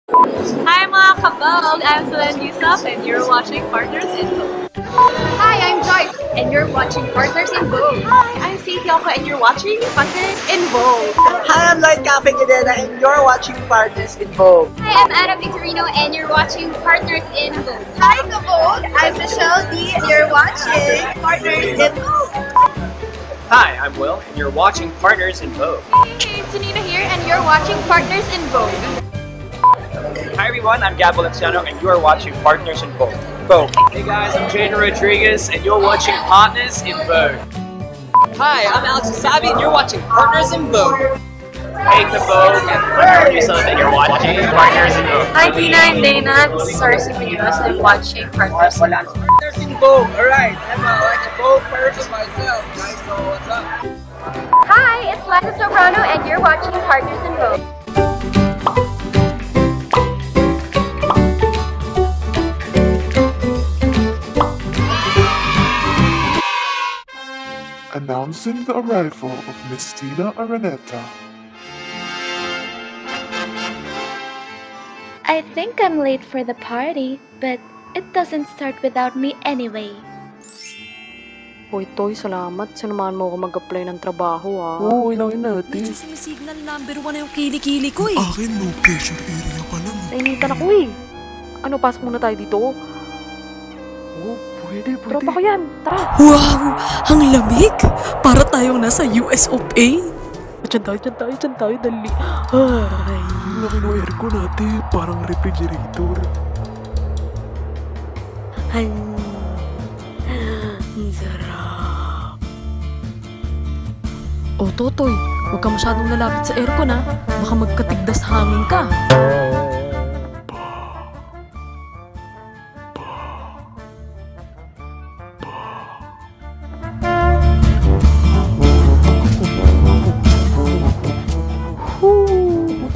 Hi mga kabog! I'm Celine Yusuf and you're watching Partners in Vogue. Hi, I'm Joyce and you're watching Partners in Vogue. Hi, I'm Stacey Yoko and you're watching Partners in Vogue. Hi, I'm Lloyd Cafe-Cadena and you're watching Partners in Vogue. Hi, I'm Anna Victorino and you're watching Partners in Vogue. Hi, kabog! I'm Michelle D and you're watching Partners in Vogue. Hi, I'm Will, and you're watching Partners in Vogue. Hey, it's Janina here and you're watching Partners in Vogue. Hi everyone, I'm Gab Valenciano, and you're watching Partners in Vogue. Hey guys, I'm Jane Rodriguez, and you're watching Partners in Vogue. Hi, I'm Alex Wasabi and you're watching Partners in Vogue. Hey to Vogue, and I'm Yusuf, and you're watching Partners in Vogue. Hi Tina and Dana, this is Sarah Simenos and I'm watching Partners in Vogue. Partners in Vogue, alright. I'm like a Vogue person myself, guys, so what's up? Hi, it's Lana Sobrano and you're watching Partners in Vogue. Announcing the arrival of Miss Tina Araneta. I think I'm late for the party, but it doesn't start without me anyway. Hoy, Toy, salamat. Sinamahan mo ako mag-apply ng trabaho, ah. Oo, inawin natin. Signal number 1 na yung kilikili ko, eh. Akin, no pressure area pa lang. Nainitan ako, eh. Ano, pasok muna tayo dito? Oo, pwede. Tropa ko yan. Tara. Wow! Ang lamig! Para tayong nasa US of A. Diyan tayo, dali. Ay. Laki ng aircon natin, parang refrigerator. Ang sarap. Oh, Totoy, huwag ka masyadong lalapit sa aircon, ha? Baka magkatigdas hangin ka.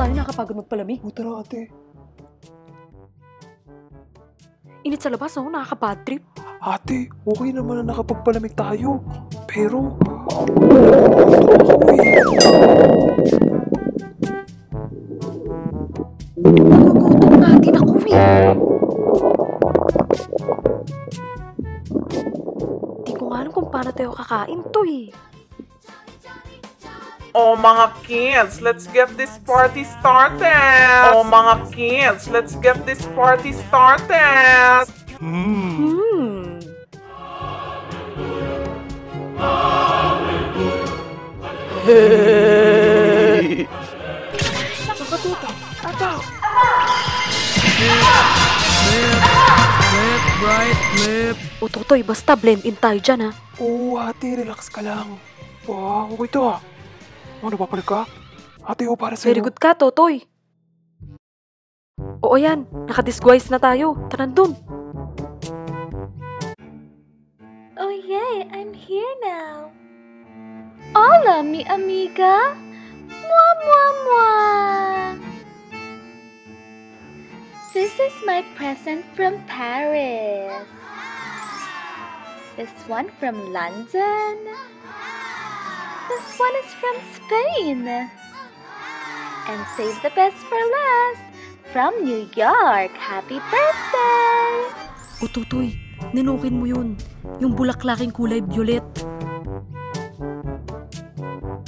Tayo nakapagod magpalamig. Tara, ate. Init sa labas, oh, nakaka-bad trip. Ate, okay naman na nakapagpalamig tayo. Pero, nagugutom nga din ako, eh. Di ko nga alam kung paano tayo kakain to, eh. Oh mga kids, let's get this party started! Oh mga kids, let's get this party started! hey! Nakatuto. Ata. Left, right, left. O, Totoy, basta blend in tayo dyan, ha? Oo, ate, relax ka lang. Wow, okay to, ah. Ano, napapalik ka? Ate, para sa'yo. Very good ka, Totoy. Oo yan, nakadisguise na tayo. Tara dun. Oh yay, I'm here now. Hola, mi amiga. Mwah, mwah, mwah. This is my present from Paris. This one from London. This one is from Spain. And save the best for last, from New York. Happy birthday! O, Totoy, ninukin mo yun. Yung bulaklaking kulay violet.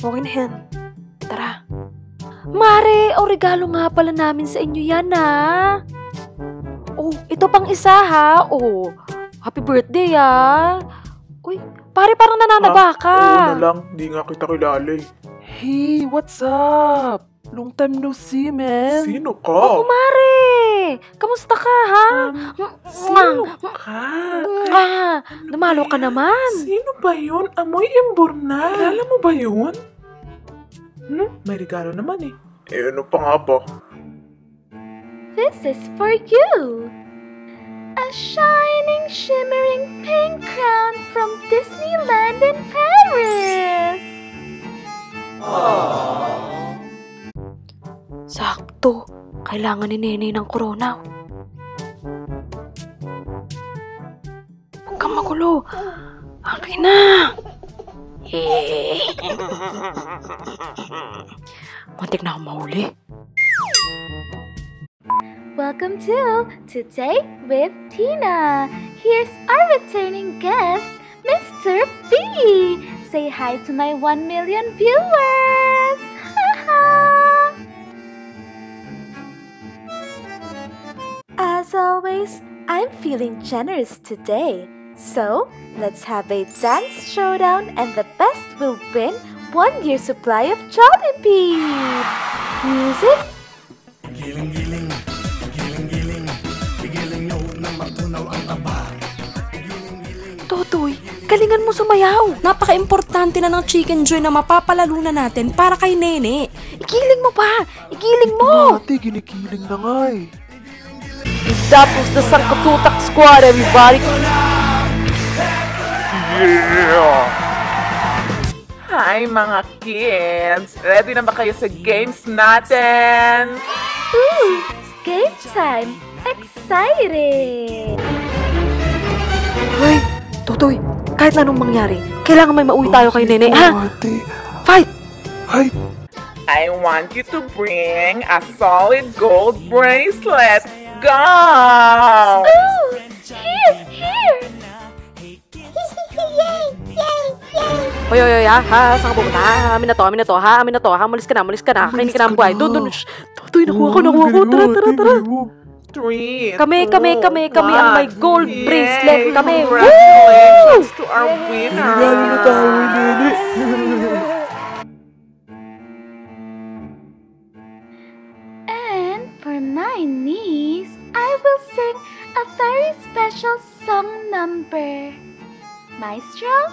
Okay na yan. Tara. Mare, o regalo nga pala namin sa inyo yan, ha? Oh, ito pang isa, ha? Oh, happy birthday, ha? Uy, pare, parang nananaba ka. Oo na lang, di nga kita kilala eh. Hey, what's up? Long time no see, man. Sino ka? Oh, mare! Kamusta ka, ha? Sino ka? Namalo ka naman. Sino ba yun? Amoy imbornal. Kilala mo ba yun? May regalo naman eh. Eh ano pa nga ba? This is for you. A shining, shimmering pink crown from Disneyland in Paris. Sakto. Kailangan ni Nene ng corona. Huwag kang magulo. Akin na. Muntik na akong mahuli. Welcome to Today with Tina. Here's our returning guest, Mr. B. Say hi to my 1 million viewers. As always, I'm feeling generous today. So, let's have a dance showdown and the best will win 1 year supply of Jollibee. Music. Totoy, galingan mo sumayaw. Napaka-importante na ng Chicken Joy na mapapalalo na natin para kay Nene. Igiling mo pa! Igiling mo! Ate, ginigiling na nga eh. Tapos na Sangkatutak Squad, everybody! Yeah! Hi mga kids! Ready na ba kayo sa games natin? Ooh, game time! Excited! Hoy, Totoy, kahit na anong mangyari, kailangan may mauwi tayo kay Nene, ha? Ate, Fight! fight! I want you to bring a solid gold bracelet. Go! Ooh, here! Hoy, ha? Saan ka pupunta? Amin na to, ha? Malis ka na. Kainin ka na ang buhay. Doon. Totoy, nakuha ko. Tara. Three, Kami ang may gold bracelet. Kami. Congratulations to our winner. Regalo na tayo, Nene. And for my niece, I will sing a very special song number. Maestro?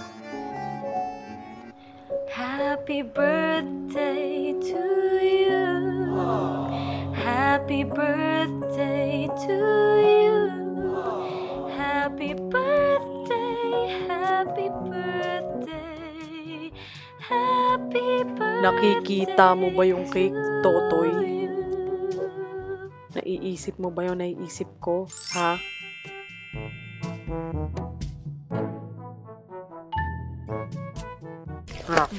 Happy birthday to you. Happy birthday to you. Happy birthday, happy birthday, happy birthday. Nakikita mo ba yung cake, Totoy? Naiisip mo ba yung naiisip ko, ha? Sarap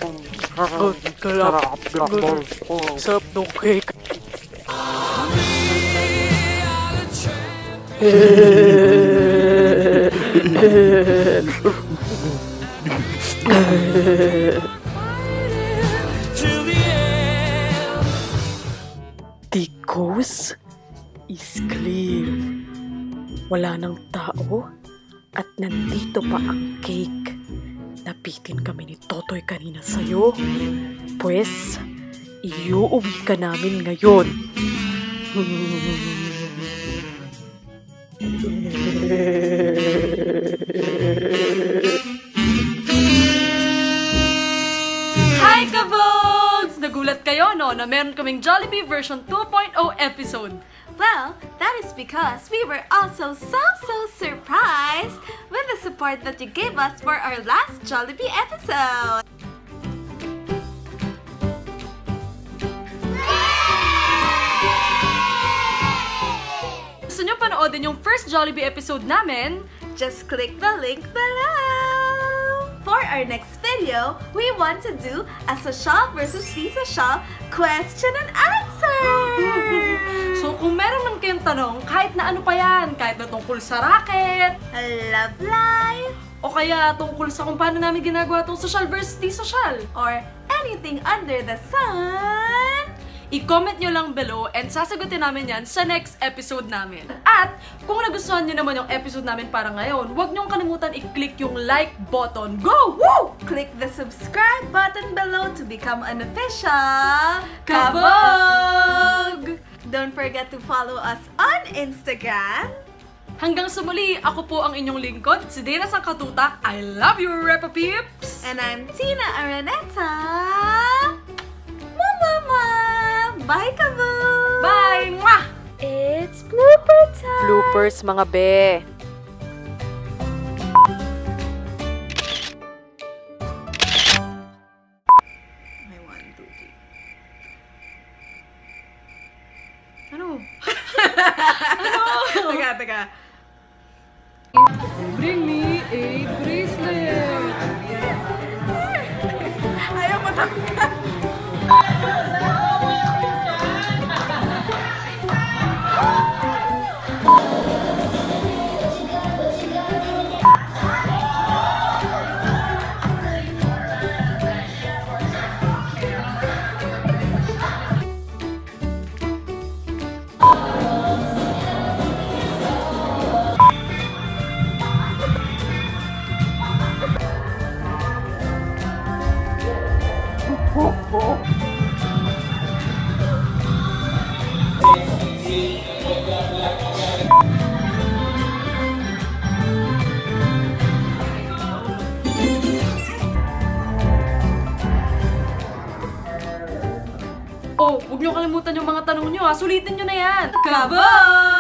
ng cake. The coast is clear. Wala nang tao at nandito pa ang cake. Napitin kami ni Totoy kanina sa'yo. Pues, iuuwi ka namin ngayon. Hi, Kabogs! Nagulat kayo, no, na meron kaming Jollibee version 2.0 episode. Well, that is because we were also so surprised with the support that you gave us for our last Jollibee episode. Gusto nyo panoodin yung first Jollibee episode namin? Just click the link below. For our next video, we want to do a social versus di-social question and answer. So kung meron man kayong tanong, kahit na ano pa yan, kahit na tungkol sa racket, Love life, o kaya tungkol sa kung paano namin ginagawa tong social versus di-social, or anything under the sun, i-comment nyo lang below and sasagutin namin yan sa next episode namin. At kung nagustuhan nyo naman yung episode namin para ngayon, huwag nyong kalimutan i-click yung like button. Go! Woo! click the subscribe button below to become an official Kabog! Don't forget to follow us on Instagram. Hanggang sa muli, ako po ang inyong lingkod, si Dana Sangkatutak. I love you, Repa Peeps! And I'm Tina Araneta. Mama! Bye, Kabog! Bye! Mwah! It's blooper time! Bloopers, mga be. Ano? Teka. Bring me a bracelet! Ayaw matangkad! Oh, huwag niyo kalimutan yung mga tanong niyo ha. Sulitin niyo na yan. Kabog!